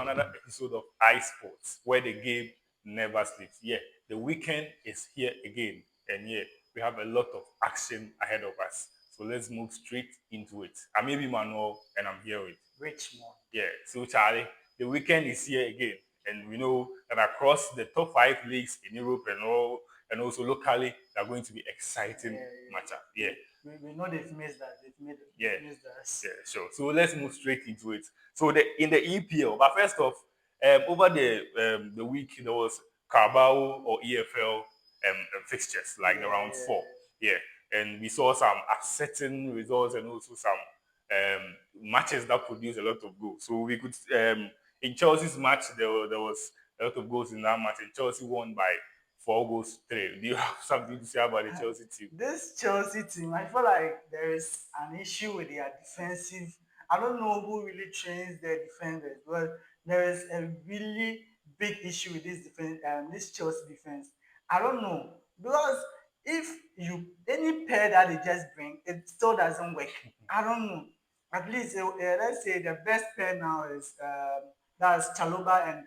another episode of iSports, where the game never sleeps. Yeah, the weekend is here again, and yeah, we have a lot of action ahead of us. So let's move straight into it. I'm maybe Manuel, and I'm here with Richmond. yeah. So Charlie, the weekend is here again, and we know that across the top five leagues in Europe and also locally, there are going to be exciting matchup. Yeah. We know they've missed that. Yeah, They've missed us. yeah, sure. So let's move straight into it. So in the EPL, but first off, over the week there was Carabao or EFL fixtures like the round four. Yeah, and we saw some upsetting results and also some matches that produced a lot of goals. So we could in Chelsea's match there was a lot of goals in that match, and Chelsea won by 4 goals to 3. Do you have something to say about the Chelsea team? This Chelsea team, I feel like there is an issue with their defensive. I don't know who really trains their defenders, but there is a really big issue with this Chelsea defense. I don't know because if you any pair that they just bring, it still doesn't work. I don't know. At least let's say the best pair now is that's Chaloba and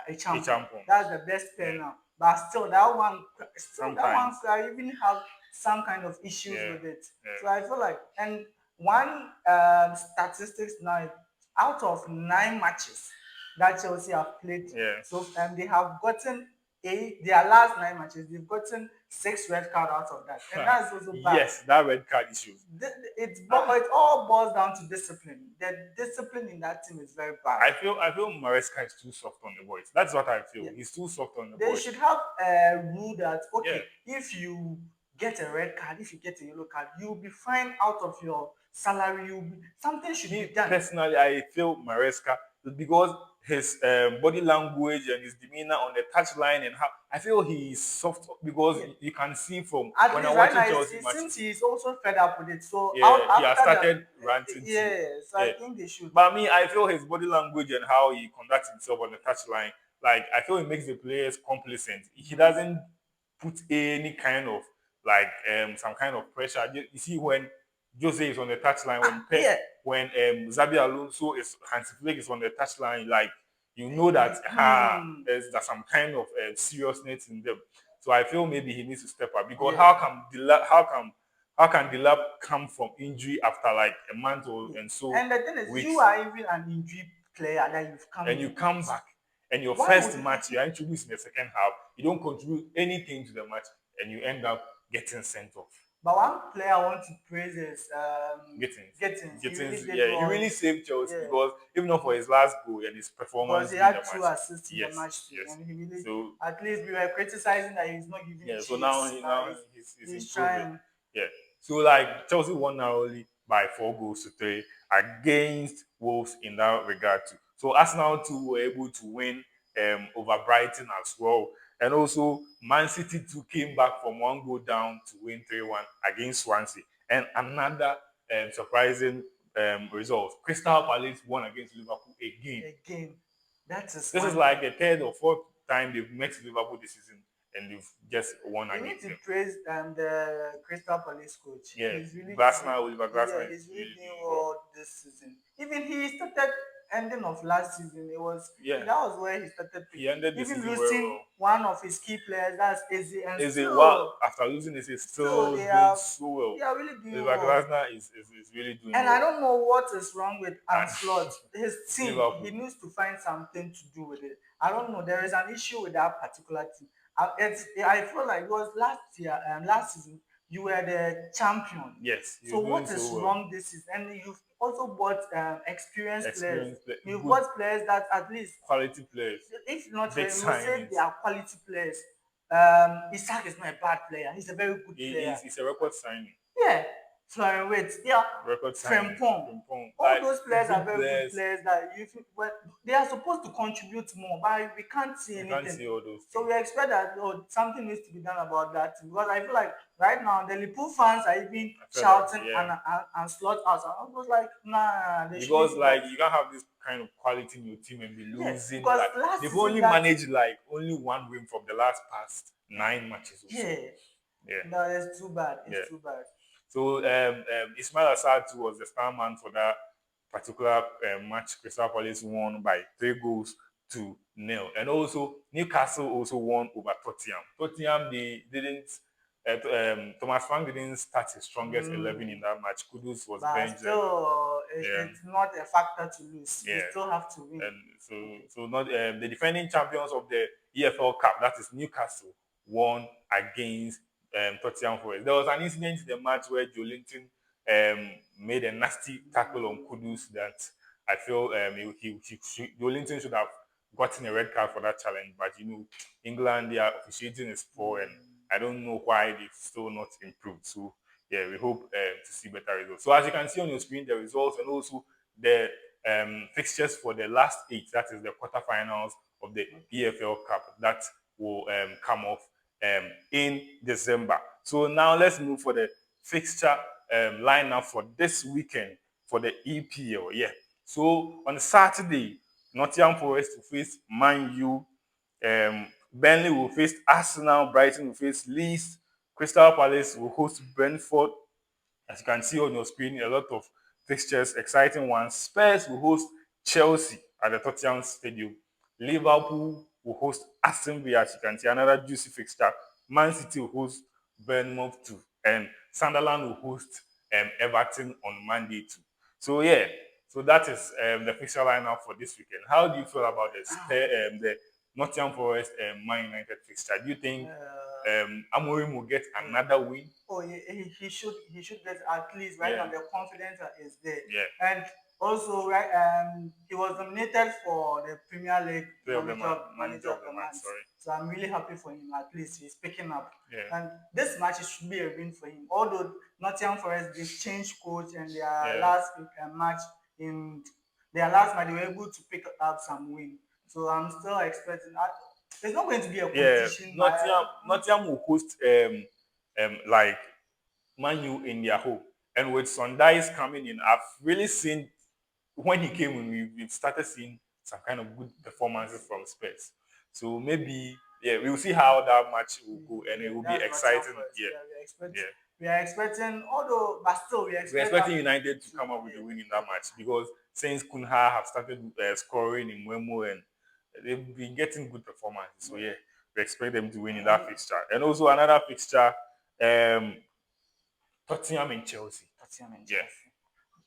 Echampo. Echampo. That's the best pair now. But still, that one could even have some kind of issues with it. So I feel like, and one statistics now, out of 9 matches that Chelsea have played, so they have gotten their last 9 matches, they've gotten 6 red cards out of that, and that's also bad. Yes, that red card issue. It all boils down to discipline. The discipline in that team is very bad. I feel Maresca is too soft on the boys. That's what I feel. He's too soft on the boys. They should have a rule that if you get a red card, if you get a yellow card, you'll be fined out of your salary. Something should be done. Personally, I feel Maresca because his body language and his demeanor on the touchline and how I feel he's soft because you can see from when I'm watching Chelsea matches. Since he's also fed up with it, so he has started ranting. So I think they should. But I feel his body language and how he conducts himself on the touchline, like I feel it makes the players complacent. He doesn't put any kind of some kind of pressure. You see when Jose is on the touchline, when Xabi Alonso Hansi Flick is on the touchline, like you know that there's some kind of seriousness in them. So I feel maybe he needs to step up because how can Delap come from injury after like a month and so? And the thing is, you are even an injury player that you come back, and your first match you are introduced in the second half, you don't contribute anything to the match, and you end up getting sent off. But one player I want to praise is Gittins. He really saved Chelsea because even not for his last goal and his performance. Because he had 2 assists in the match too, and he really. At least we were criticizing that he's not giving. So now he's trying. Yeah. So like Chelsea won narrowly by 4 goals to 3 against Wolves in that regard too. So Arsenal too were able to win over Brighton as well. And also, Man City too came back from 1 goal down to win 3-1 against Swansea. And another surprising result. Crystal Palace won against Liverpool again. This is like the 3rd or 4th time they've met Liverpool this season, and they've just won against them. You need to praise the Crystal Palace coach. Yeah, he's really Oliver Glasner. He's really doing well this season. Even he started ending of last season. It was that was where he started. He ended the season losing one of his key players. That's Eze. After losing Eze, still doing so well. They are really doing Oliver Glasner is really doing and well. I don't know what is wrong with Ancelotti. His team, he needs to find something to do with it. I don't know. There is an issue with that particular team. I feel like it was last season, you were the champion. Yes. So what is wrong this season? And you've also bought experienced players. You've bought players that at least quality players. If not, we will say they are quality players. Isaac is not a bad player. He's a very good player. He's a record signing. Yeah. Record Frimpong. All those players are very good players that they are supposed to contribute more, but we can't see anything. We can't see all those things. So we expect that something needs to be done about that because I feel like right now the Liverpool fans are even shouting and slot us. I was like, nah. Because you can't have this kind of quality in your team and be losing. They've only managed only 1 win from the past 9 matches. No, it's too bad. It's too bad. So Ismail Assad was the star man for that particular match, Crystal Palace won by 3 goals to 0. And also Newcastle also won over Tottenham. Tottenham, they didn't. Thomas Frank didn't start his strongest 11 in that match. Kudus was But benched. still, Yeah. it's not a factor to lose. Yeah. You still have to win. And so not the defending champions of the EFL Cup, that is Newcastle, won against Tottenham Forest. There was an incident in the match where Joelinton made a nasty tackle on Kudus that I feel Joelinton should have gotten a red card for that challenge. But England, their officiating is poor, and I don't know why they've still not improved. So yeah, we hope to see better results. So as you can see on your screen, the results and also the fixtures for the last 8, that is the quarterfinals of the EFL Cup, that will come off in December. So now let's move for the fixture lineup for this weekend for the EPL. Yeah. So on Saturday, Nottingham Forest will face Man U. Burnley will face Arsenal. Brighton will face Leeds. Crystal Palace will host Brentford. As you can see on your screen, a lot of fixtures, exciting ones. Spurs will host Chelsea at the Tottenham Stadium. Liverpool will host Aston Villa, as you can see, another juicy fixture. Man City will host Bournemouth too. And Sunderland will host Everton on Monday too. So yeah, so that is the fixture lineup for this weekend. How do you feel about the Nottingham Forest Man United fixture? Do you think Amorim will get another win? Oh, he should get at least right now. The confidence is there. Yeah. And also, right, he was nominated for the Premier League manager of the month. So I'm really happy for him. At least he's picking up. Yeah. And this match should be a win for him. Although Nottingham Forest, they changed coach and their last match they were able to pick up some win. So I'm still expecting that. It's not going to be a competition. Nottingham will host like Man U in their home. And with Sundice coming in, I've really seen when he came in, we've started seeing some kind of good performances from Spurs. So maybe we'll see how that match will go, and it will be exciting. We are expecting, although, but still, we are expecting United to come up with a win in that match, because since Kunha have started scoring in Wemo, and they've been getting good performances. So yeah, we expect them to win in that fixture. And also another fixture, Tottenham and Chelsea.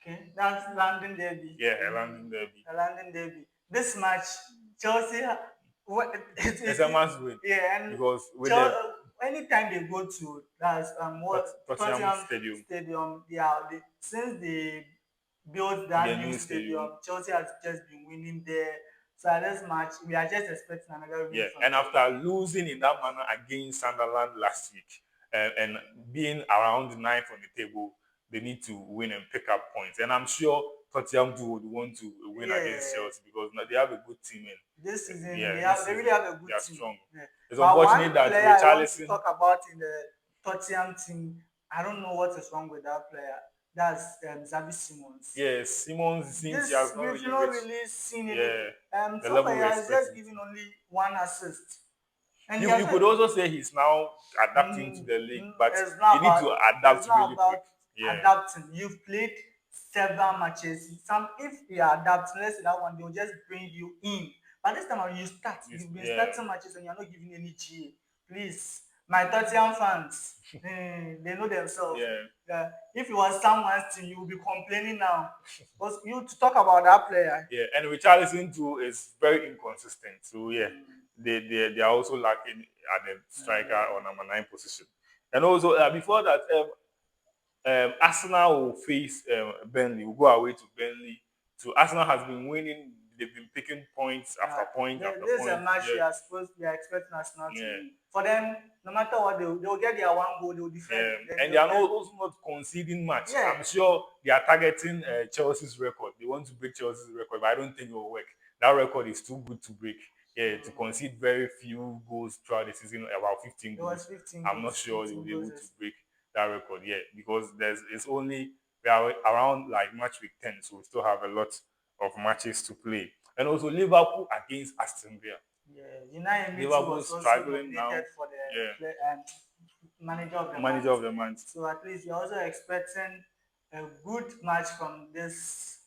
Okay, that's London Derby. Yeah, a London Derby. This match, Chelsea, it's a must win. Yeah, and because with anytime they go to Tottenham Stadium, since they built that new stadium, Chelsea has just been winning there. So at this match, we are just expecting another win. Yeah, and after losing in that manner against Sunderland last week, and being around 9th on the table, they need to win and pick up points. And I'm sure Tottenham would want to win against Chelsea, because they have a good team. This season, they really have a good team. They are strong. Yeah. It's unfortunate that Richarlison. Talk about in the Tottenham team. I don't know what is wrong with that player. That's Xavi Simons. Yes, Simons seems he has not really seen it. So far, he has just given only 1 assist. And you could also say he's now adapting to the league, but you need to adapt really quick. Adapting. You've played several matches. If you are adapting, let's say that one, they'll just bring you in. But this time when you start, you've been starting matches and you're not giving any GA. Please, my Tottenham fans, they know themselves. If it was someone's team, you will be complaining now. Because you to talk about that player. Yeah, and Richarlison too is very inconsistent. So they are also lacking at the striker or number 9 position. And also before that, Arsenal will face Burnley. We'll go away to Burnley. So Arsenal has been winning. They've been picking points after point after point. This is a match we are expecting Arsenal to win. For them, no matter what, they'll get their 1 goal, they'll defend. And they are also not conceding much. I'm sure they are targeting Chelsea's record. They want to break Chelsea's record, but I don't think it will work. That record is too good to break. To concede very few goals throughout the season, about 15 goals. I'm not sure they will be able to break that record because it's only we are around like match week 10, so we still have a lot of matches to play. And also Liverpool against Aston Villa. Liverpool is struggling now for the manager of the month. So at least you're also expecting a good match from this.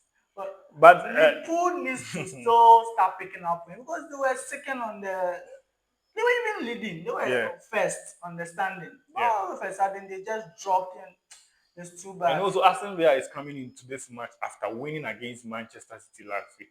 But Liverpool needs to still start picking up wins because they were second on the. They were even leading. They were yeah, first on the standing. But yeah. all of a sudden, they just dropped in. It's too And bad. also, Aston Villa is coming into this match after winning against Manchester City last week.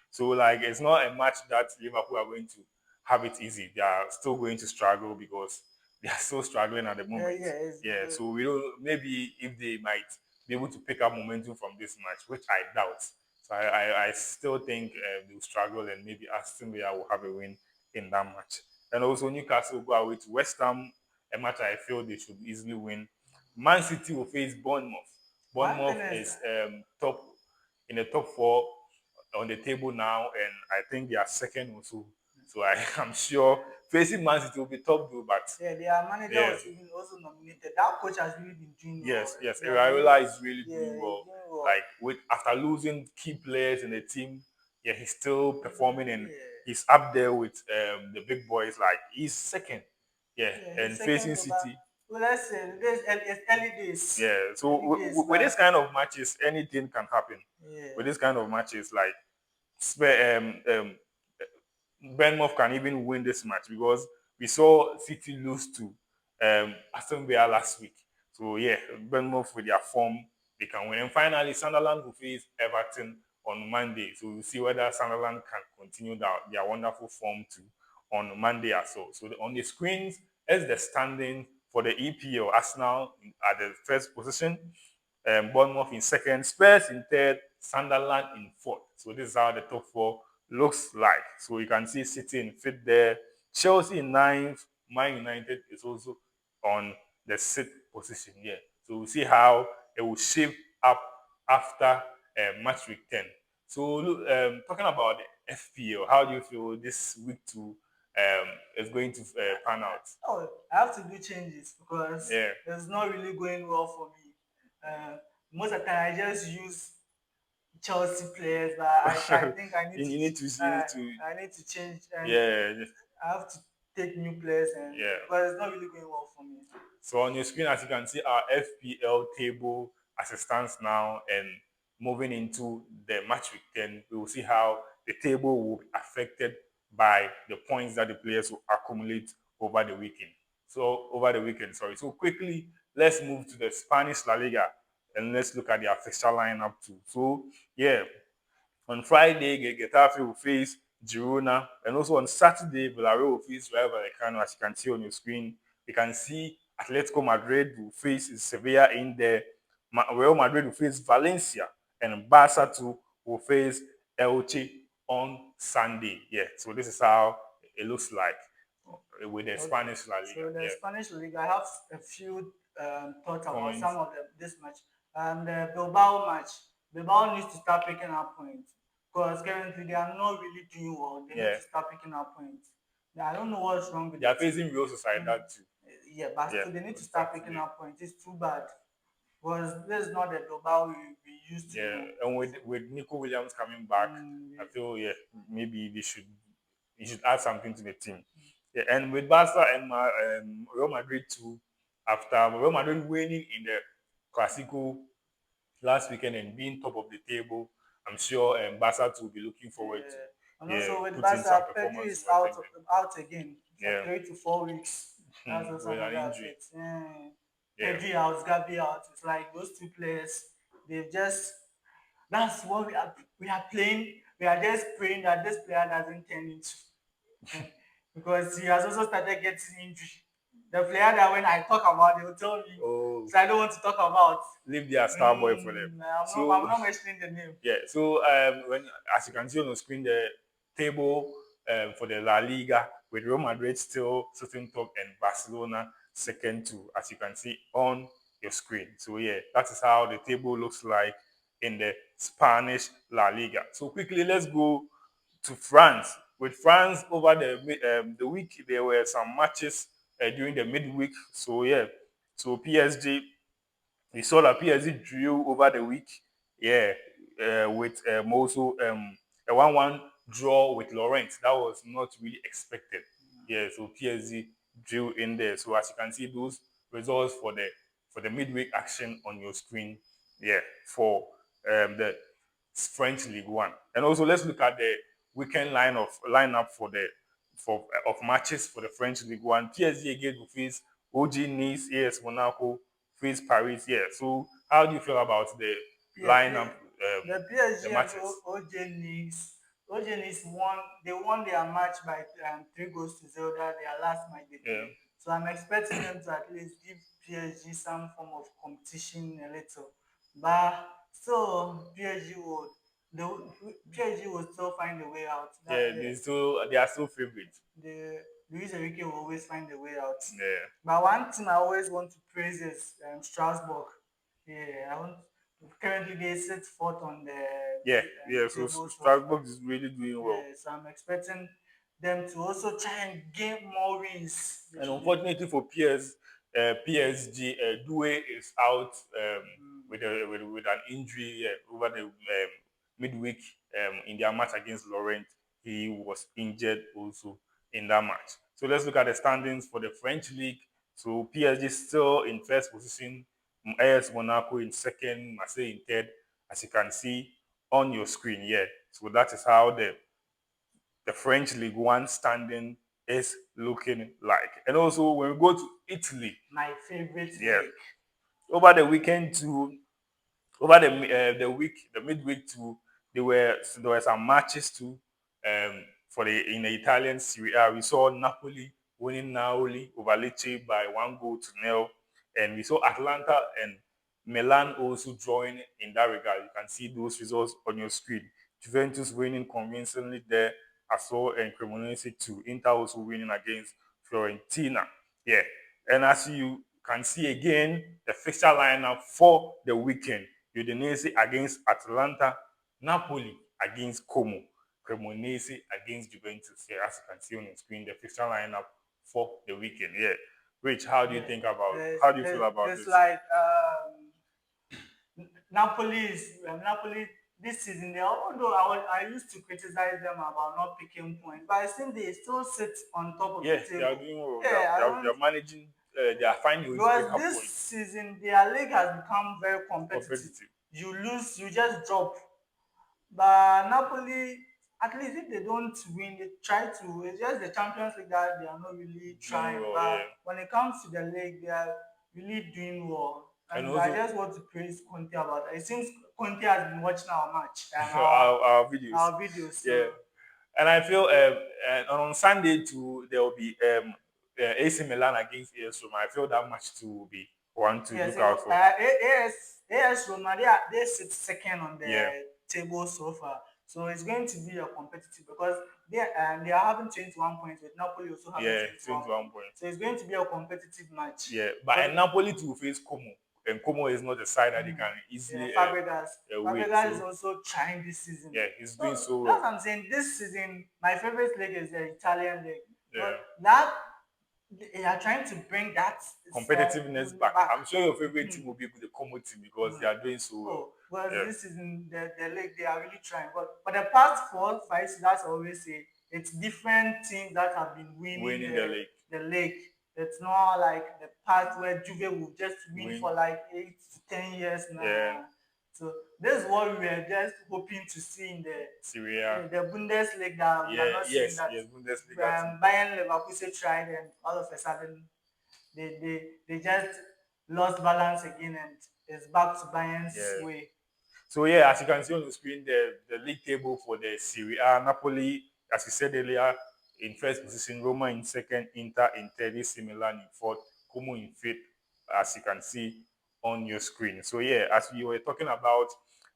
So, like, it's not a match that Liverpool are going to have it easy. They are still going to struggle because they are still struggling at the Yeah, moment. yeah. It's, Yeah, so we don't, maybe if they might be able to pick up momentum from this match, which I doubt. So, I still think they'll struggle and maybe Aston Villa will have a win in that match. And also, Newcastle go away to West Ham, a match I feel they should easily win. Man City will face Bournemouth. one Bournemouth thing is, is top in the top four on the table now, and I think they are second also. So I am sure facing Man City will be tough though, but yeah, their manager yeah, was even also nominated. That coach has really been doing well. yes, yes. He has really, Iraola is really yeah, doing he's well. doing well. Like with after losing key players in the team, yeah, he's still performing and Yeah, he's up there with the big boys. Like he's second, yeah, yeah, he's and second facing to back. City. Well, let's say it's early days. Yeah, so Early days, with but this kind of matches, anything can happen. With yeah, this kind of matches, like Bournemouth can even win this match because we saw City lose to Aston Villa last week. So yeah, Bournemouth with their form, they can win. And finally, Sunderland will face Everton on Monday. So we'll see whether Sunderland can continue their wonderful form too on Monday as well. So on the screens is the standing for the EPL. Arsenal at the first position, Bournemouth in second, Spurs in third, Sunderland in fourth. So this is how the top four looks like. So you can see City in fifth there, Chelsea in ninth, Man United is also on the sixth position here. So we'll see how it will shape up after match week 10. So look, talking about the FPL, how do you feel this week two is going to pan out? oh, I have to do changes because Yeah. it's not really going well for me. Most of the time, I just use Chelsea players, but I think I need You need to I need to change and yeah, I have to take new players and yeah. because it's not really going well for me. So on your screen, as you can see, our FPL table as it stands now, and moving into the match week 10, we will see how the table will be affected by the points that the players will accumulate over the weekend. So over the weekend, sorry. So quickly, let's move to the Spanish La Liga and let's look at their fixture lineup too. So yeah, on Friday, Getafe will face Girona, and also on Saturday, Villarreal will face Rayo Vallecano. As you can see on your screen, you can see Atletico Madrid will face Sevilla in there. Real Madrid will face Valencia, and Barca too will face Elche on Sunday. Yeah, so this is how it looks like with the Okay. Spanish La Liga. So the Yeah, Spanish League, I have a few thoughts about points. some of this match. The Bilbao match, Bilbao needs to start picking up points because currently they are not really doing well. They need Yeah, to start picking up points. I don't know what's wrong with they the are team. facing Real Sociedad too. Yeah, but Yeah, still they need to on start picking Saturday. up points. It's too bad because this is not the Bilbao we used to Yeah, know. and with Nico Williams coming back, I feel yeah maybe they should he should add something to the team. Yeah, and with Barca and Real Madrid too, after Real Madrid winning in the Clasico last weekend and being top of the table, I'm sure Barca too will be looking forward to Yeah. And yeah also with putting some Barca, Pedri performance to is affect them. out again for Yeah, 3 to 4 weeks. That's also with an another injury. effect. Yeah. Yeah, Pedri out, Gabi out. It's like those two players. They've just that's what we are playing. We are just praying that this player doesn't turn into because he has also started getting injury. The player that when I talk about, they will tell me. oh, So I don't want to talk about. leave their star boy for them. I'm So not mentioning the name. yeah, so when as you can see on the screen, the table for the La Liga with Real Madrid still sitting top and Barcelona second too, as you can see on your screen. So yeah, that is how the table looks like in the Spanish La Liga. So quickly, let's go to France. With France over the week, there were some matches during the midweek. So yeah, so PSG we saw that PSG drew over the week, yeah, with also a 1-1 draw with Laurent. That was not really expected. Yeah, so PSG drew in there. So as you can see, those results for the midweek action on your screen, yeah, for the French League One. And also let's look at the weekend lineup for of matches for the French League One. PSG again will face OG Nice, AS Monaco, face Paris. Yeah. So how do you feel about the Yeah, lineup, the the PSG and matches? OJ Nice. OJ Nice won. They won their match by 3 goals to 0. That their last match they Yeah. played. So I'm expecting them to at least give PSG some form of competition a little. But so the PSG will still find a way out. That Yeah, they are so favorite. the Luis Enrique will always find a way out. Yeah. But one team I always want to praise is Strasbourg. Yeah, I want. Currently, they sit fourth on the Yeah, yeah. So table so far. Strasbourg is really doing well. Yeah, so I'm expecting them to also try and gain more wins. And unfortunately for PSG, Doué is out with an injury over the midweek in their match against Laurent. He was injured also in that match. So let's look at the standings for the French league. So PSG still in first position, AS Monaco in second, Marseille in third, as you can see on your screen here. So that is how the French League One standing is looking like. And also, when we go to Italy, My favorite yeah, league. over the weekend too, over the week, the midweek too, there were some matches too. For the in the Italian Serie A, we saw Napoli winning Napoli over Lecce by 1 goal to 0, and we saw Atlanta and Milan also join in that regard. You can see those results on your screen. Juventus winning convincingly there as well, and Cremonese too. Inter also winning against Fiorentina. Yeah, and as you can see again, the fixture lineup for the weekend: Udinese against Atalanta, Napoli against Como, Cremonese against Juventus. Yeah, as you can see on the screen, the fixture lineup for the weekend. Yeah, Rich, how do you Yeah, think about? there's, How do you there's, feel about there's this? like Napoli this season. Although I used to criticize them about not picking points, but I think they still sit on top of the Yeah, they are table. doing well. Yeah, I They don't are managing. They are finding ways to pick because up this points. season their league has become very competitive. Competitive. You lose, you just drop. But Napoli, at least if they don't win, they try to. It's just the Champions League that they are not really Doing trying. well, But yeah. when it comes to the league, they are really doing well. And And I also just want to praise Conte about it. It seems Conte has been watching our match and our videos. our videos. Yeah. So And I feel and on Sunday too there will be AC Milan against AS Roma. I feel that match too will be one to yes, look out for. AS Roma, they sit second on Yeah, the table so far. So it's going to be a competitive because they are having 21 points with Napoli also having yeah, 21 21 points. points. So it's going to be a competitive match. Yeah, but Because and Napoli to face Como, and Como is not a side that they can yeah, easily win. Fabregas is So also trying this season. yeah, he's doing So so that's well. what I'm saying. This season, my favorite league is the Italian league. Yeah, But that they are trying to bring that competitiveness back. back. I'm sure your favorite team will be the Como team because they are doing so well. Oh, well, Yeah, this season the league they are really trying. But for the past 4 5 seasons, that's always say it's different teams that have been winning winning the league. the league. It's not like the past where Juve will just win Win. for like 8 to 10 years Yeah, now. So this is what we were just hoping to see in Serie A. the Bundesliga that we are Yeah, not seeing yes, that. yes, Bundesliga too. Bayern Leverkusen tried and all of a sudden they just lost balance again and it's back to Bayern's Yeah. way. So yeah, as you can see on the screen, the league table for the Serie A: Napoli, as you said earlier, in first position, Roma in second, Inter in third, AC Milan in fourth, Como in fifth, as you can see on your screen. So yeah, as we were talking about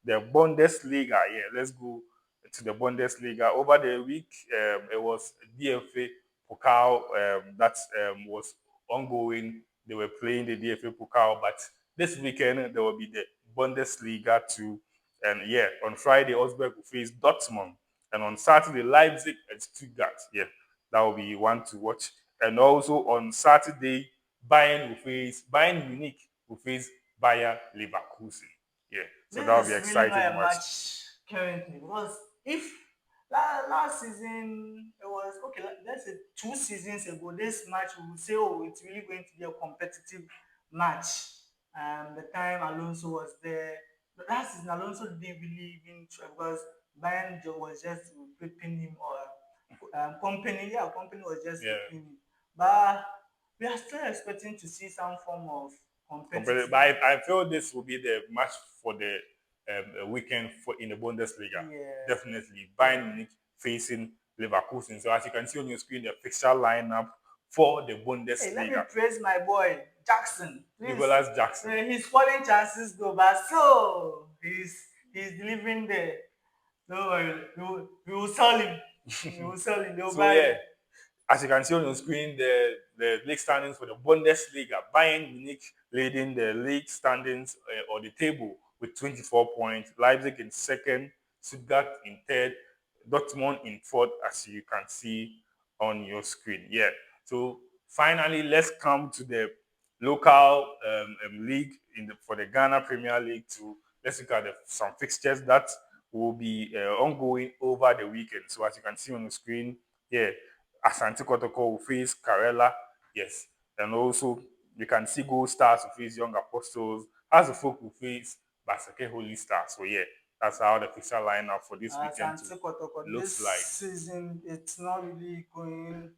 the Bundesliga, yeah, let's go to the Bundesliga. Over the week, it was DFA Pokal that was ongoing. They were playing the DFA Pokal, but this weekend there will be the Bundesliga too. And yeah, on Friday, Augsburg will face Dortmund. And on Saturday, Leipzig and Stuttgart. Yeah, that will be one to watch. And also on Saturday, Bayern Munich will face Bayer Leverkusen. Yeah, so that will This be is really exciting not a match. match currently because if last season it was okay, let's say 2 seasons ago, this match we would say, oh, it's really going to be a competitive match. The time Alonso was there, That season Alonso didn't really even try because was just whipping him or company was just Yeah. whipping him. But we are still expecting to see some form of Compared, competitive. but I feel this will be the match for the weekend for in the Bundesliga. Yeah. Definitely, Bayern Munich facing Leverkusen. So as you can see on your screen, the fixture lineup for the Hey, let me Bundesliga. praise my boy Jackson. Please, Nicolas Jackson. he's falling chances though, but so he's delivering the. Don't worry, we will sell him. We will sell him. They'll So buy yeah, him. as you can see on your screen, the league standings for the Bundesliga. Bayern Munich leading the league standings or the table with 24 points. Leipzig in second, Stuttgart in third, Dortmund in fourth, as you can see on your screen. Yeah. So finally, let's come to the local league for the Ghana Premier League. To let's look at some fixtures that will be ongoing over the weekend. So as you can see on the screen, yeah, Asante Kotoko will face Karela, yes. And also, you can see Gold Stars will face Young Apostles. As the folk will face Basake Holy Stars. So, yeah, that's how the fixture lineup for this weekend too Asante Kotoko this looks like. season it's not really going.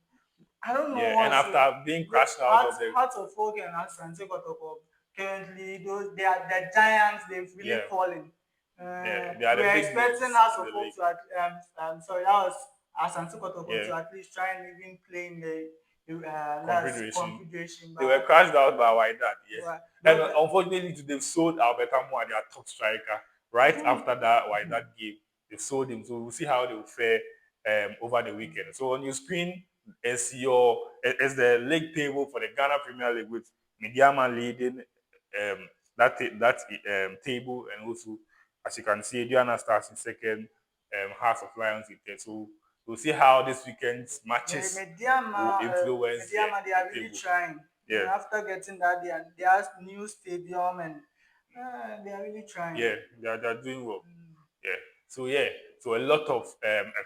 I don't know Yeah, and what's after being crashed out of the, Hearts of Oak and Asante Kotoko currently they are the giants. They've really yeah, fallen. they are the We're big expecting names Hearts in of the Oak league. to sorry that was Asante Kotoko Yeah, to at least try and even play in the that's confederation. confederation, They were but crashed out by Wydad, yes. but And those unfortunately, they've sold Alberta Moore, their top striker, right after that Wydad game. They sold him, so we'll see how they will fare over the weekend. So on your screen is the league table for the Ghana Premier League with Mediama leading that table, and also as you can see, Diana Stars in second, House of Lions in third. So we'll see how this weekend's matches will influence Mediama, they the are really table. trying. Yeah, After getting that, their new stadium and they are really trying. yeah, they're doing well. Yeah. So yeah, so a lot of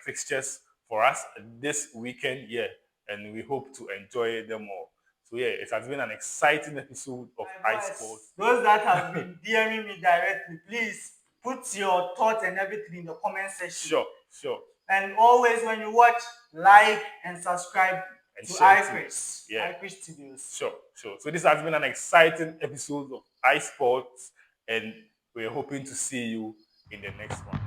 fixtures for us this weekend. Yeah, and we hope to enjoy them all. So yeah, it has been an exciting episode of My boys, iSports. those that have been DMing me directly, please put your thoughts and everything in the comment section. Sure, sure, And always when you watch, like and subscribe and to share too. iChris, Yeah, iChris Studios. sure, sure. So this has been an exciting episode of iSports, and we're hoping to see you in the next one.